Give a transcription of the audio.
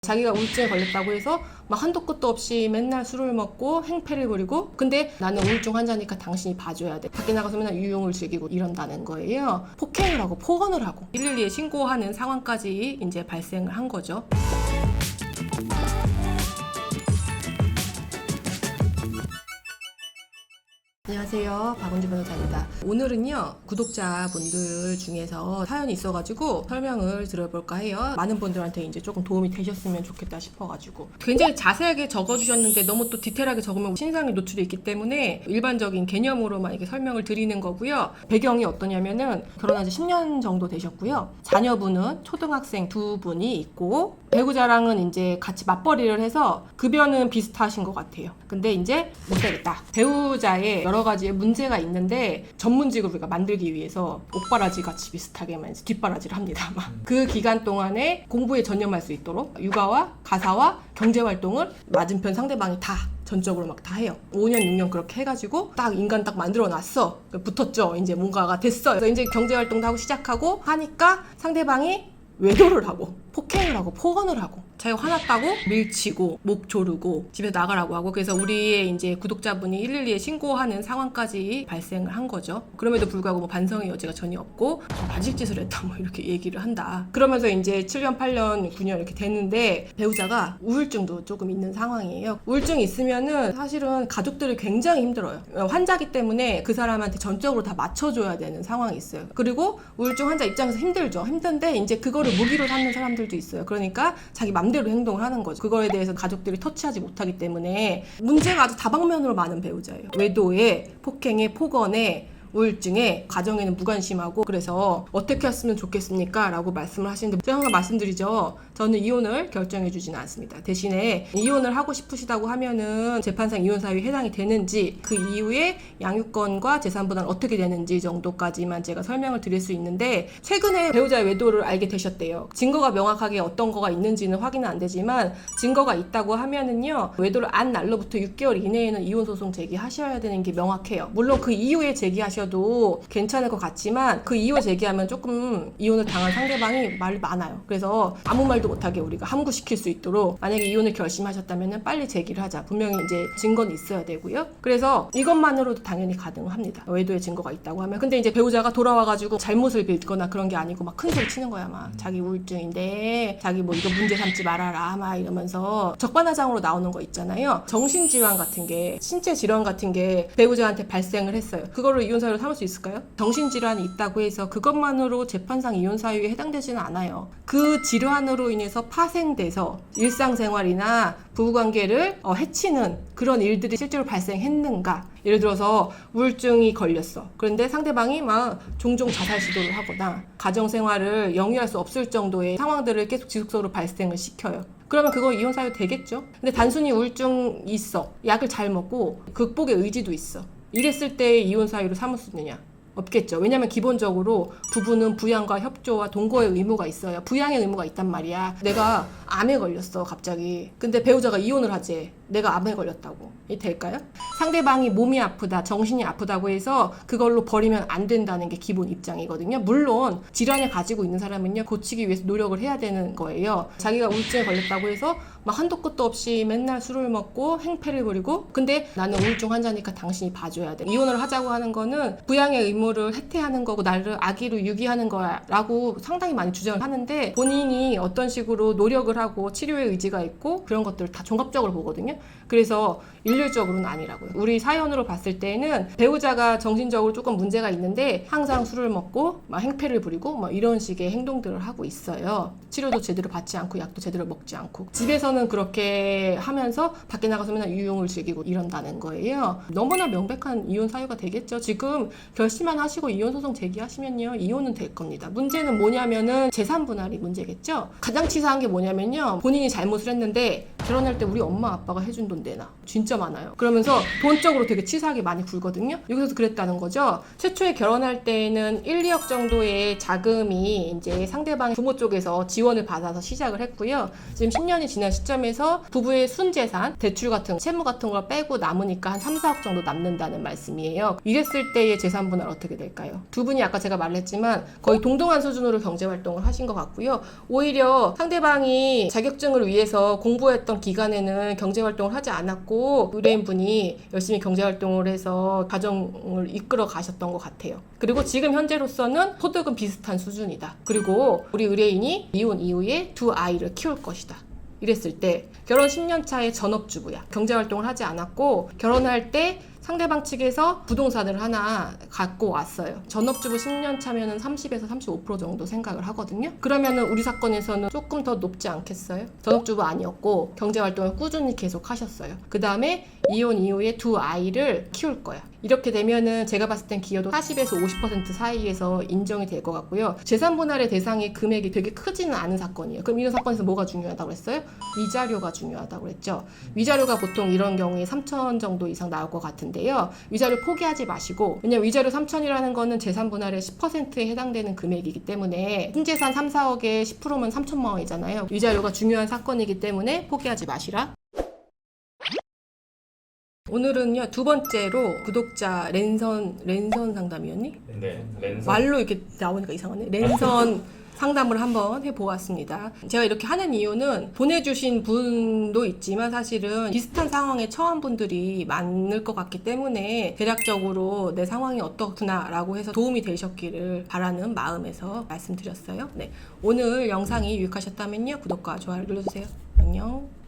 자기가 우울증에 걸렸다고 해서 막 한도 끝도 없이 맨날 술을 먹고 행패를 부리고, 근데 나는 우울증 환자니까 당신이 봐줘야 돼, 밖에 나가서 맨날 유흥을 즐기고 이런다는 거예요. 폭행을 하고 폭언을 하고 112에 신고하는 상황까지 이제 발생을 한 거죠. 안녕하세요, 박은주 변호사입니다. 오늘은요, 구독자분들 중에서 사연이 있어가지고 설명을 드려볼까 해요. 많은 분들한테 이제 조금 도움이 되셨으면 좋겠다 싶어가지고. 굉장히 자세하게 적어주셨는데 너무 또 디테일하게 적으면 신상이 노출이 있기 때문에 일반적인 개념으로만 이렇게 설명을 드리는 거고요. 배경이 어떠냐면은 결혼한 지 10년 정도 되셨고요. 자녀분은 초등학생 2분이 있고, 배우자랑은 이제 같이 맞벌이를 해서 급여는 비슷하신 것 같아요. 근데 이제 못되겠다, 배우자의 여러 가지 문제가 있는데 전문직을 우리가 만들기 위해서 옥바라지 같이 비슷하게만 뒷바라지를 합니다. 그 기간 동안에 공부에 전념할 수 있도록 육아와 가사와 경제활동을 맞은편 상대방이 다 전적으로 막 다 해요. 5년 6년 그렇게 해가지고 딱 인간 딱 만들어 놨어. 붙었죠. 이제 뭔가가 됐어요. 그래서 이제 경제활동도 하고 시작하고 하니까 상대방이 외도를 하고 폭행을 하고 폭언을 하고 자기가 화났다고 밀치고 목 조르고 집에서 나가라고 하고, 그래서 우리의 이제 구독자분이 112에 신고하는 상황까지 발생을 한 거죠. 그럼에도 불구하고 뭐 반성의 여지가 전혀 없고 바질짓을 했다 뭐 이렇게 얘기를 한다. 그러면서 이제 7년 8년 9년 이렇게 됐는데 배우자가 우울증도 조금 있는 상황이에요. 우울증이 있으면은 사실은 가족들이 굉장히 힘들어요. 환자기 때문에 그 사람한테 전적으로 다 맞춰줘야 되는 상황이 있어요. 그리고 우울증 환자 입장에서 힘들죠. 힘든데 이제 그거를 무기로 삼는 사람들도 있어요. 그러니까 자기 맘대로 행동을 하는 거죠. 그거에 대해서 가족들이 터치하지 못하기 때문에 문제가 아주 다방면으로 많은 배우자예요. 외도에, 폭행에, 폭언에, 우울증에, 가정에는 무관심하고. 그래서 어떻게 했으면 좋겠습니까? 라고 말씀을 하시는데 제가 항상 말씀드리죠. 저는 이혼을 결정해 주지는 않습니다. 대신에 이혼을 하고 싶으시다고 하면은 재판상 이혼 사유에 해당이 되는지, 그 이후에 양육권과 재산 분할 어떻게 되는지 정도까지만 제가 설명을 드릴 수 있는데, 최근에 배우자의 외도를 알게 되셨대요. 증거가 명확하게 어떤 거가 있는지는 확인은 안 되지만 증거가 있다고 하면은요, 외도를 안 날로부터 6개월 이내에는 이혼 소송 제기하셔야 되는 게 명확해요. 물론 그 이후에 제기하셔도 괜찮을 것 같지만 그 이후에 제기하면 조금 이혼을 당한 상대방이 말이 많아요. 그래서 아무 말도 못하게 우리가 함구시킬 수 있도록, 만약에 이혼을 결심하셨다면 빨리 제기를 하자. 분명히 이제 증거는 있어야 되고요. 그래서 이것만으로도 당연히 가능합니다. 외도의 증거가 있다고 하면. 근데 이제 배우자가 돌아와가지고 잘못을 빌거나 그런 게 아니고 막 큰 소리 치는 거야. 막 자기 우울증인데 자기 뭐 이거 문제 삼지 말아라 막 이러면서 적반하장으로 나오는 거 있잖아요. 정신질환 같은 게, 신체 질환 같은 게 배우자한테 발생을 했어요. 그거를 이혼 사유로 삼을 수 있을까요? 정신질환이 있다고 해서 그것만으로 재판상 이혼 사유에 해당되지는 않아요. 그 질환으로 인해서 파생돼서 일상생활이나 부부관계를 해치는 그런 일들이 실제로 발생했는가. 예를 들어서 우울증이 걸렸어. 그런데 상대방이 막 종종 자살 시도를 하거나 가정생활을 영위할 수 없을 정도의 상황들을 계속 지속적으로 발생을 시켜요. 그러면 그거 이혼 사유 되겠죠? 근데 단순히 우울증이 있어, 약을 잘 먹고 극복의 의지도 있어, 이랬을 때 이혼 사유로 삼을 수 있느냐? 없겠죠. 왜냐면 기본적으로 부부는 부양과 협조와 동거의 의무가 있어요. 부양의 의무가 있단 말이야. 내가 암에 걸렸어 갑자기. 근데 배우자가 이혼을 하지. 내가 암에 걸렸다고. 이 될까요? 상대방이 몸이 아프다, 정신이 아프다고 해서 그걸로 버리면 안 된다는 게 기본 입장이거든요. 물론 질환을 가지고 있는 사람은요, 고치기 위해서 노력을 해야 되는 거예요. 자기가 우울증에 걸렸다고 해서 막 한도 끝도 없이 맨날 술을 먹고 행패를 부리고, 근데 나는 우울증 환자니까 당신이 봐줘야 돼, 이혼을 하자고 하는 거는 부양의 의무를 해태하는 거고 나를 아기로 유기하는 거야 라고 상당히 많이 주장을 하는데, 본인이 어떤 식으로 노력을 하고 치료의 의지가 있고 그런 것들을 다 종합적으로 보거든요. 그래서 일률적으로는 아니라고요. 우리 사연으로 봤을 때는 배우자가 정신적으로 조금 문제가 있는데 항상 술을 먹고 막 행패를 부리고 막 이런 식의 행동들을 하고 있어요. 치료도 제대로 받지 않고 약도 제대로 먹지 않고 집에서는 그렇게 하면서 밖에 나가서 맨날 유흥을 즐기고 이런다는 거예요. 너무나 명백한 이혼 사유가 되겠죠. 지금 결심만 하시고 이혼 소송 제기하시면요, 이혼은 될 겁니다. 문제는 뭐냐면은 재산 분할이 문제겠죠. 가장 치사한 게 뭐냐면요, 본인이 잘못을 했는데 결혼할 때 우리 엄마 아빠가 해준 돈 내놔. 진짜 많아요. 그러면서 돈적으로 되게 치사하게 많이 굴거든요. 여기서 그랬다는 거죠. 최초에 결혼할 때는 1, 2억 정도의 자금이 이제 상대방 부모 쪽에서 지원을 받아서 시작을 했고요. 지금 10년이 지난 시점에서 부부의 순재산, 대출 같은 채무 같은 걸 빼고 남으니까 한 3, 4억 정도 남는다는 말씀이에요. 이랬을 때의 재산 분할 어떻게 될까요? 두 분이 아까 제가 말했지만 거의 동등한 수준으로 경제 활동을 하신 것 같고요. 오히려 상대방이 자격증을 위해서 공부했던 기간에는 경제 활동을 하지 않았고 의뢰인분이 열심히 경제 활동을 해서 가정을 이끌어 가셨던 것 같아요. 그리고 지금 현재로서는 소득은 비슷한 수준이다. 그리고 우리 의뢰인이 이혼 이후에 2 아이를 키울 것이다. 이랬을 때 결혼 10년 차에 전업주부야. 경제 활동을 하지 않았고 결혼할 때 상대방 측에서 부동산을 하나 갖고 왔어요. 전업주부 10년 차면은 30에서 35% 정도 생각을 하거든요. 그러면은 우리 사건에서는 조금 더 높지 않겠어요? 전업주부 아니었고 경제활동을 꾸준히 계속 하셨어요. 그 다음에 이혼 이후에 2 아이를 키울 거야. 이렇게 되면은 제가 봤을 땐 기여도 40에서 50% 사이에서 인정이 될 것 같고요. 재산 분할의 대상의 금액이 되게 크지는 않은 사건이에요. 그럼 이런 사건에서 뭐가 중요하다고 했어요? 위자료가 중요하다고 그랬죠. 위자료가 보통 이런 경우에 3천 정도 이상 나올 것 같은데요. 위자료 포기하지 마시고, 왜냐면 위자료 3천이라는 거는 재산 분할의 10%에 해당되는 금액이기 때문에 순재산 3, 4억에 10%면 3천만 원이잖아요. 위자료가 중요한 사건이기 때문에 포기하지 마시라. 오늘은요, 두 번째로 구독자 랜선 상담이었니? 네, 랜선. 말로 이렇게 나오니까 이상하네. 랜선 상담을 한번 해보았습니다. 제가 이렇게 하는 이유는 보내주신 분도 있지만 사실은 비슷한 상황에 처한 분들이 많을 것 같기 때문에 대략적으로 내 상황이 어떻구나 라고 해서 도움이 되셨기를 바라는 마음에서 말씀드렸어요. 네, 오늘 영상이 유익하셨다면요, 구독과 좋아요 눌러주세요. 안녕.